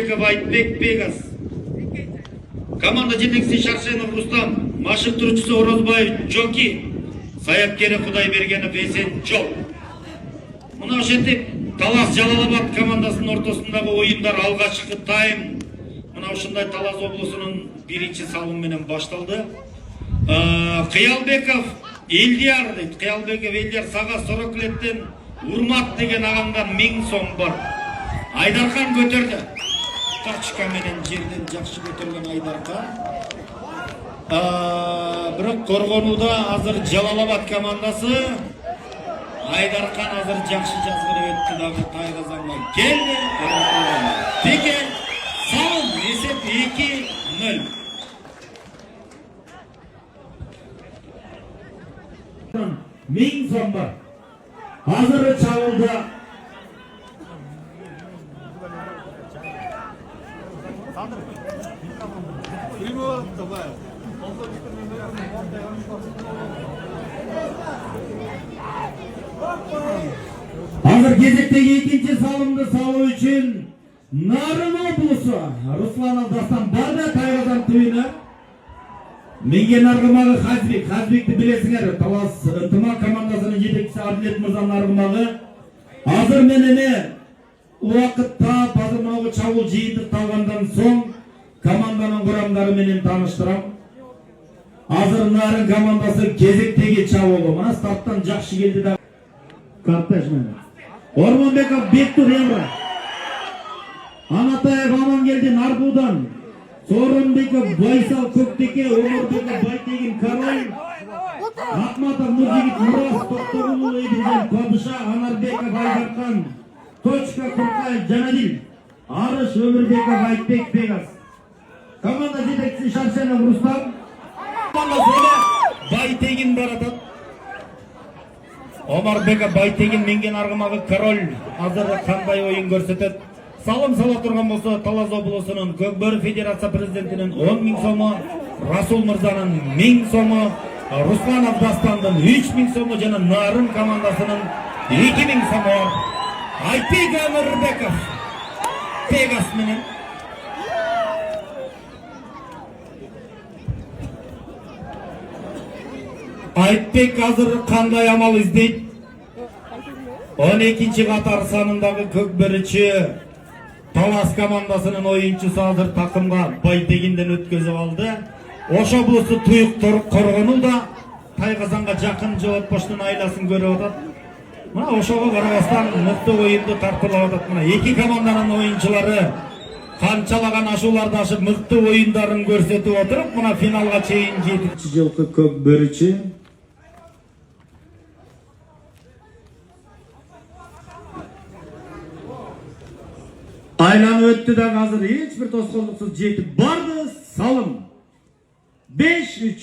Ормонбеков Айтбек Пегас. Команда жетекчиси Шаршенов Рустам, машыктыруучусу Орозбаев Жоки, саяпкери Кудайбергенов Эсен Жол. Мына ошентип Талас Жалалабад командасынын ортосундагы оюндар алгачкы тайм мына ушундай Талас облусунун биринчи салымы менен башталды. Кыялбеков Элдияр дейт. Кыялбеков Элдияр сага Сорокулеттен Урмат деген агамдан 1000 сом бар. Айдархан көтөрдү. Тачка менен жерден жакшы көтөргөн Айдархан. Бирок коргонууда азыр Жалалабад командасы. Айдархан азыр жакшы жазгырып өттү дагы Тайгазанга келди. Теке салым эсеп 2-0. 1000 сом бар. Hazır çağıldı. Hazır gezekteki ikinci salımdı salу için Narın oblusu Ruslan Aldastan barda Taygadan tüyünü Mengen argımağı Hazbek. Hazbek'ti bilesinger. Talas ıntımақ komandasının жетекчisi Adilet Mırzanın argımağı. Hazır menene uақытта bazırmağı çavul jeyindik talgandan soң komandanın kuramdары менен tanıştıram. Hazır Narın komandası kezekteki çavulu. Mana starttan жақшы келди да. Kardeş mene. Ормонбеков Бектур Emre. Anatayev aman geldi Narbu'dan. Sorunbekov Baysal Көктеке, Омарбеков Байтегин Карай, Ахматов Нуржигит Мурас Тоқтоғұлы Эділген Падыша, Анарбеков Айдархан, Точка Құрқаев Жанадил, Арыш Өмірбеков Айтбек Пегас. Команда жетекчиси Шаршенов Рустам. Команда Байтегин баратат. Омарбеков Байтегин менген аргымагы Король азыр кандай ойын көрсөтөт. Салым сала турган болсо Талас облусунун Көкбөрү Федерация президентинин 10.000 сому, Расул Мырзанын 1000 сому, Русланов Дастандын 3000 сому жана Нарын командасынын 2000 сому. Айтбек Өмүрбеков Пегас менен Айтбек азыр кандай амал издейт? 12-ci катар санындагы Көкбөрүчү Талас командасынын оюнчусу азыр такымга Байтегинден өткөзүп алды. Ошо облусту туюктор коргонууда Тайгазанга жакын жооптоштун айласын көрүп атат. Мына ошого карабастан мыкты оюнду тартуулап атат. Мына эки команданын оюнчулары канчалаган ашууларды ашып мыкты оюндарын көрсөтүп отуруп, мына финалга чейин жетти. Жылкы Көкбөрүчү Aylanı öttü de hazır hiçbir toskondukсuz жетip bardı salım 5-3.